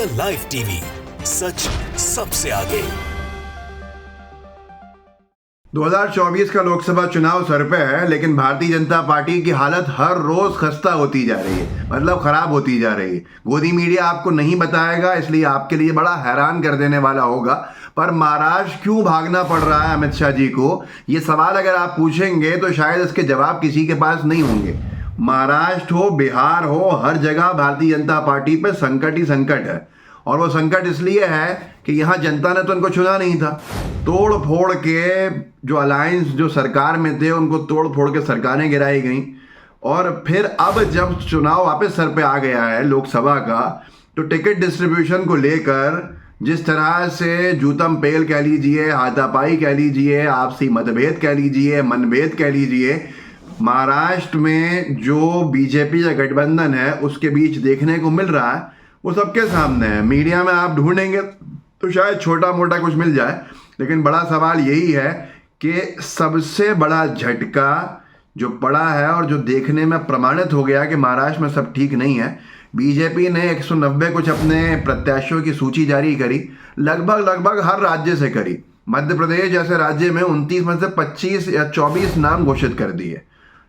The live TV, सच सबसे आगे। 2024 का लोकसभा चुनाव सर पे है, लेकिन भारतीय जनता पार्टी की हालत हर रोज खस्ता होती जा रही है, मतलब खराब होती जा रही है। गोदी मीडिया आपको नहीं बताएगा, इसलिए आपके लिए बड़ा हैरान कर देने वाला होगा। पर महाराष्ट्र क्यों भागना पड़ रहा है अमित शाह जी को, ये सवाल अगर आप पूछेंगे तो शायद इसके जवाब किसी के पास नहीं होंगे। महाराष्ट्र हो, बिहार हो, हर जगह भारतीय जनता पार्टी पे संकट ही संकट है। और वो संकट इसलिए है कि यहाँ जनता ने तो उनको चुना नहीं था। तोड़ फोड़ के जो अलायंस जो सरकार में थे उनको तोड़ फोड़ के सरकारें गिराई गई। और फिर अब जब चुनाव वापस सर पे आ गया है लोकसभा का, तो टिकट डिस्ट्रीब्यूशन को लेकर जिस तरह से जूतम पेल कह लीजिए, हाथापाई कह लीजिए, आपसी मतभेद कह लीजिए, मनभेद कह लीजिए, महाराष्ट्र में जो बीजेपी या गठबंधन है उसके बीच देखने को मिल रहा है, वो सबके सामने है। मीडिया में आप ढूंढेंगे तो शायद छोटा मोटा कुछ मिल जाए, लेकिन बड़ा सवाल यही है कि सबसे बड़ा झटका जो पड़ा है और जो देखने में प्रमाणित हो गया कि महाराष्ट्र में सब ठीक नहीं है। बीजेपी ने 190 कुछ अपने प्रत्याशियों की सूची जारी करी, लगभग हर राज्य से करी। मध्य प्रदेश जैसे राज्य में 29 में से 25 या 24 नाम घोषित कर दिए।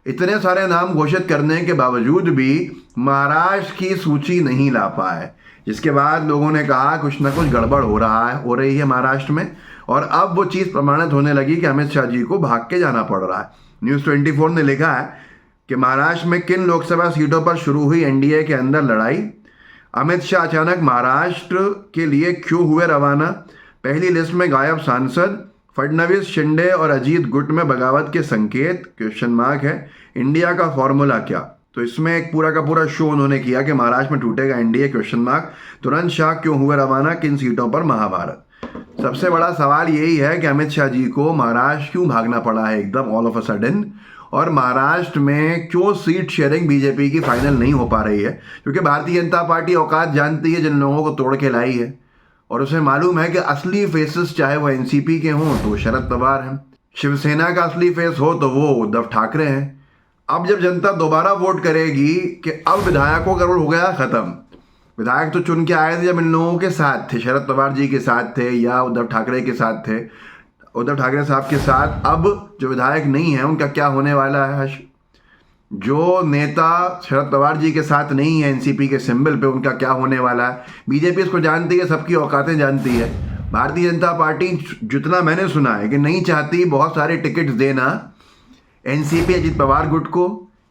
इतने सारे नाम घोषित करने के बावजूद भी महाराष्ट्र की सूची नहीं ला पाए, जिसके बाद लोगों ने कहा कुछ ना कुछ गड़बड़ हो रही है महाराष्ट्र में। और अब वो चीज़ प्रमाणित होने लगी कि अमित शाह जी को भाग के जाना पड़ रहा है। न्यूज़ 24 ने लिखा है कि महाराष्ट्र में किन लोकसभा सीटों पर शुरू हुई एनडीए के अंदर लड़ाई, अमित शाह अचानक महाराष्ट्र के लिए क्यों हुए रवाना, पहली लिस्ट में गायब सांसद, फडणवीस, शिंदे और अजीत गुट में बगावत के संकेत, क्वेश्चन मार्क है, इंडिया का फॉर्मूला क्या। तो इसमें एक पूरा का पूरा शो उन्होंने किया कि महाराष्ट्र में टूटेगा एनडीए, क्वेश्चन मार्क, तुरंत शाह क्यों हुए रवाना, किन सीटों पर महाभारत। सबसे बड़ा सवाल यही है कि अमित शाह जी को महाराष्ट्र क्यों भागना पड़ा है एकदम ऑल ऑफ अ सडन, और महाराष्ट्र में क्यों सीट शेयरिंग बीजेपी की फाइनल नहीं हो पा रही है। क्योंकि भारतीय जनता पार्टी औकात जानती है जिन लोगों को तोड़ के लाई है, और उसे मालूम है कि असली फेसेस चाहे वो एनसीपी के हों तो शरद पवार हैं, शिवसेना का असली फेस हो तो वो उद्धव ठाकरे हैं। अब जब जनता दोबारा वोट करेगी कि अब विधायकों का रोल हो गया खत्म, विधायक तो चुन के आए थे जब इन लोगों के साथ थे, शरद पवार जी के साथ थे या उद्धव ठाकरे के साथ थे, उद्धव ठाकरे साहब के साथ। अब जो विधायक नहीं है उनका क्या होने वाला है, जो नेता शरद पवार जी के साथ नहीं है एनसीपी के सिंबल पे, उनका क्या होने वाला है। बीजेपी इसको जानती है, सबकी औकातें जानती है। भारतीय जनता पार्टी जितना मैंने सुना है कि नहीं चाहती बहुत सारे टिकट्स देना एनसीपी अजीत पवार गुट को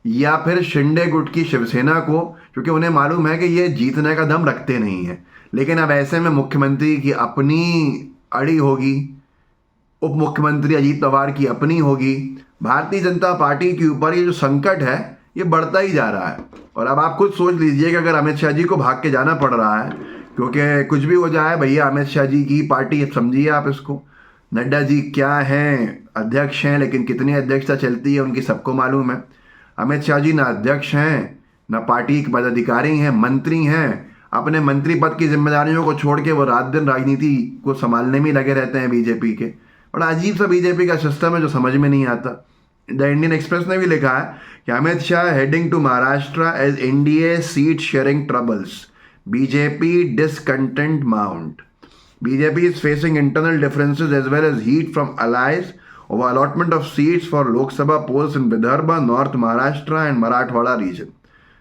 या फिर शिंदे गुट की शिवसेना को, क्योंकि उन्हें मालूम है कि ये जीतने का दम रखते नहीं है। लेकिन अब ऐसे में मुख्यमंत्री की अपनी अड़ी होगी, उप मुख्यमंत्री अजीत पवार की अपनी होगी। भारतीय जनता पार्टी के ऊपर ये जो संकट है ये बढ़ता ही जा रहा है। और अब आप खुद सोच लीजिए कि अगर अमित शाह जी को भाग के जाना पड़ रहा है, क्योंकि कुछ भी हो जाए भैया अमित शाह जी की पार्टी, समझिए आप इसको। नड्डा जी क्या हैं, अध्यक्ष हैं, लेकिन कितनी अध्यक्षता चलती है उनकी सबको मालूम है। अमित शाह जी ना अध्यक्ष हैं, ना पार्टी के पदाधिकारी हैं, मंत्री हैं। अपने मंत्री पद की जिम्मेदारियों को छोड़ के वो रात दिन राजनीति को संभालने में लगे रहते हैं बीजेपी के। बड़ा अजीब सा बीजेपी का सिस्टम है जो समझ में नहीं आता। द इंडियन एक्सप्रेस ने भी लिखा है कि Amit Shah heading to Maharashtra as NDA seat sharing troubles, BJP discontent mount, BJP is facing internal differences as well as heat from alliance over allotment of seats for Lok Sabha polls in Vidarbha, North Maharashtra and Marathwada region।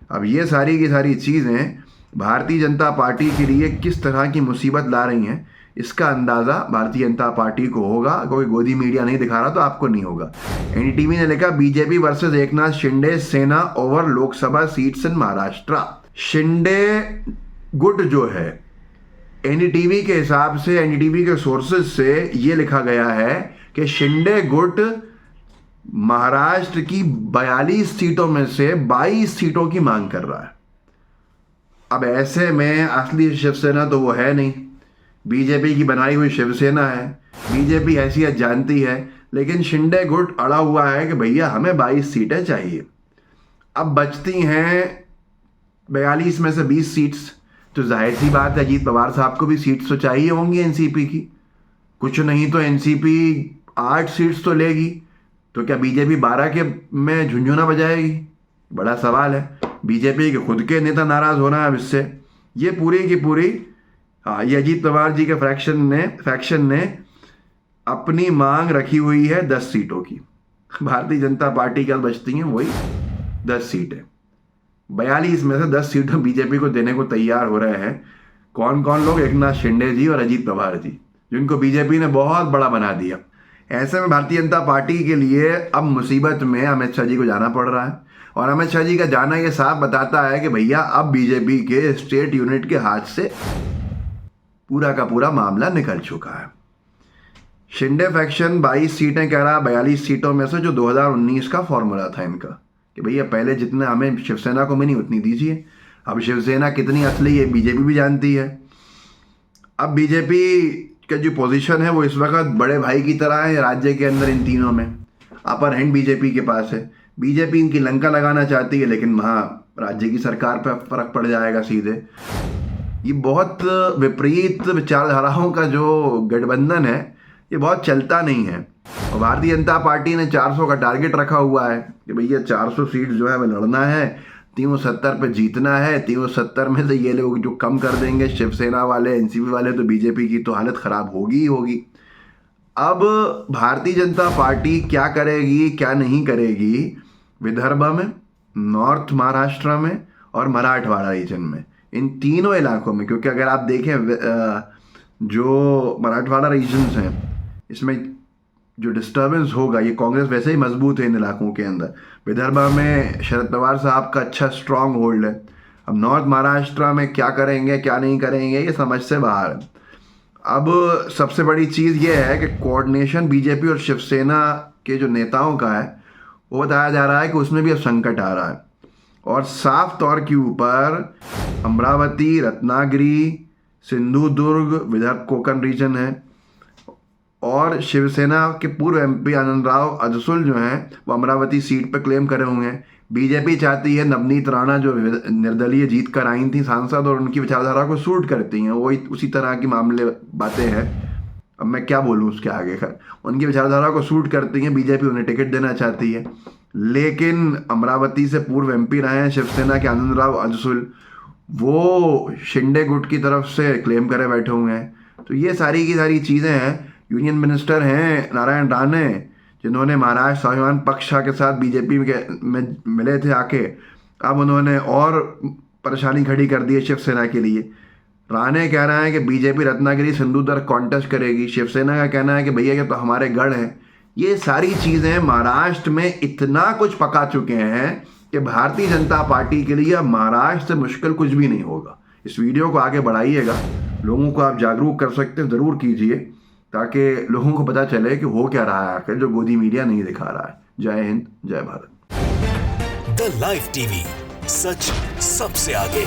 अब ये सारी की सारी चीज़ें Bharatiya Janata party के लिए किस तरह की मुसीबत ला रही हैं, इसका अंदाज़ा भारतीय जनता पार्टी को होगा। कोई गोदी मीडिया नहीं दिखा रहा तो आपको नहीं होगा। एनडीटीवी ने लिखा बीजेपी वर्सेस एकनाथ शिंदे सेना over Lok Sabha seats in Maharashtra. Shinde गुट जो है, एनडीटीवी के हिसाब से, एनडीटीवी के सोर्सेज से ये लिखा गया है कि शिंदे गुट महाराष्ट्र की 42 सीटों में से 22 सीटों की मांग कर रहा है। अब ऐसे में असली शिवसेना तो वो है नहीं, बीजेपी की बनाई हुई शिवसेना है। बीजेपी हैसियत जानती है, लेकिन शिंदे गुट अड़ा हुआ है कि भैया हमें 22 सीटें चाहिए। अब बचती हैं 42 में से 20 सीट्स, तो जाहिर सी बात है अजीत पवार साहब को भी सीट्स तो चाहिए होंगी एनसीपी की। कुछ नहीं तो एनसीपी 8 सीट्स तो लेगी, तो क्या बीजेपी 12 के में झुंझुना बजाएगी? बड़ा सवाल है। बीजेपी के खुद के नेता नाराज होना है अब इससे। ये पूरी की पूरी हाँ, ये अजीत पवार जी के फैक्शन ने अपनी मांग रखी हुई है 10 सीटों की। भारतीय जनता पार्टी के बचती हैं वही 10 सीटें। 42 में से 10 सीटें बीजेपी को देने को तैयार हो रहे हैं। कौन कौन लोग? एकनाथ शिंदे जी और अजीत पवार जी, जिनको बीजेपी ने बहुत बड़ा बना दिया। ऐसे में भारतीय जनता पार्टी के लिए अब मुसीबत में अमित शाह जी को जाना पड़ रहा है। और अमित शाह जी का जाना ये साफ बताता है कि भैया अब बीजेपी के स्टेट यूनिट के हाथ से पूरा का पूरा मामला निकल चुका है। शिंदे फैक्शन 22 सीटें कह रहा, 42 सीटों में से जो 2019 का फॉर्मूला था इनका कि भैया पहले जितने हमें शिवसेना को मिली उतनी दीजिए। अब शिवसेना कितनी असली है बीजेपी भी जानती है। अब बीजेपी का जो पोजीशन है वो इस वक्त बड़े भाई की तरह है राज्य के अंदर। इन तीनों में अपर हैंड बीजेपी के पास है। बीजेपी इनकी लंका लगाना चाहती है, लेकिन वहाँ राज्य की सरकार पर फर्क पड़ जाएगा सीधे। ये बहुत विपरीत विचारधाराओं का जो गठबंधन है ये बहुत चलता नहीं है। और भारतीय जनता पार्टी ने 400 का टारगेट रखा हुआ है कि भैया 400 सीट जो है हमें लड़ना है, 370 पे जीतना है। 370 में से ये लोग जो कम कर देंगे शिवसेना वाले, एनसीपी वाले, तो बीजेपी की तो हालत खराब होगी ही होगी। अब भारतीय जनता पार्टी क्या करेगी क्या नहीं करेगी विदर्भ में, नॉर्थ महाराष्ट्र में और मराठवाड़ा रीजन में, इन तीनों इलाकों में। क्योंकि अगर आप देखें जो मराठवाड़ा रीजन्स हैं इसमें जो डिस्टर्बेंस होगा, ये कांग्रेस वैसे ही मजबूत है इन इलाकों के अंदर। विदर्भ में शरद पवार साहब का अच्छा स्ट्रांग होल्ड है। अब नॉर्थ महाराष्ट्र में क्या करेंगे क्या नहीं करेंगे ये समझ से बाहर है। अब सबसे बड़ी चीज़ ये है कि कोऑर्डिनेशन बीजेपी और शिवसेना के जो नेताओं का है वो बताया जा रहा है कि उसमें भी अब संकट आ रहा है। और साफ तौर के ऊपर अमरावती, रत्नागिरी, सिंधुदुर्ग, विदर्भ कोंकण रीजन है। और शिवसेना के पूर्व एमपी आनंदराव अजसुल जो हैं वो अमरावती सीट पर क्लेम करे हुए हैं। बीजेपी चाहती है नवनीत राणा जो निर्दलीय जीत कर आई थी सांसद और उनकी विचारधारा को सूट करती हैं, वही उसी तरह की मामले बातें हैं। अब मैं क्या बोलूँ उसके आगे, खैर उनकी विचारधारा को सूट करती हैं, बीजेपी उन्हें टिकट देना चाहती है। लेकिन अमरावती से पूर्व एमपी रहे हैं शिवसेना के आनंदराव अजसुल, वो शिंदे गुट की तरफ से क्लेम करे बैठे हुए हैं। तो ये सारी की सारी चीज़ें हैं। यूनियन मिनिस्टर हैं नारायण राणे, जिन्होंने महाराष्ट्र स्वाभिमान पक्ष के साथ बीजेपी में मिले थे आके, अब उन्होंने और परेशानी खड़ी कर दी है शिवसेना के लिए। राणे कह रहे हैं कि बीजेपी रत्नागिरी सिंधुदुर्ग कॉन्टेस्ट करेगी, शिवसेना का कहना है कि भैया ये तो हमारे गढ़ हैं। ये सारी चीज़ें महाराष्ट्र में इतना कुछ पका चुके हैं कि भारतीय जनता पार्टी के लिए अब महाराष्ट्र से मुश्किल कुछ भी नहीं होगा। इस वीडियो को आगे बढ़ाइएगा, लोगों को आप जागरूक कर सकते हैं, ज़रूर कीजिए, ताकि लोगों को पता चले कि हो क्या रहा है आखिर जो गोदी मीडिया नहीं दिखा रहा है। जय हिंद, जय भारत। द लाइव टीवी, सच सबसे आगे।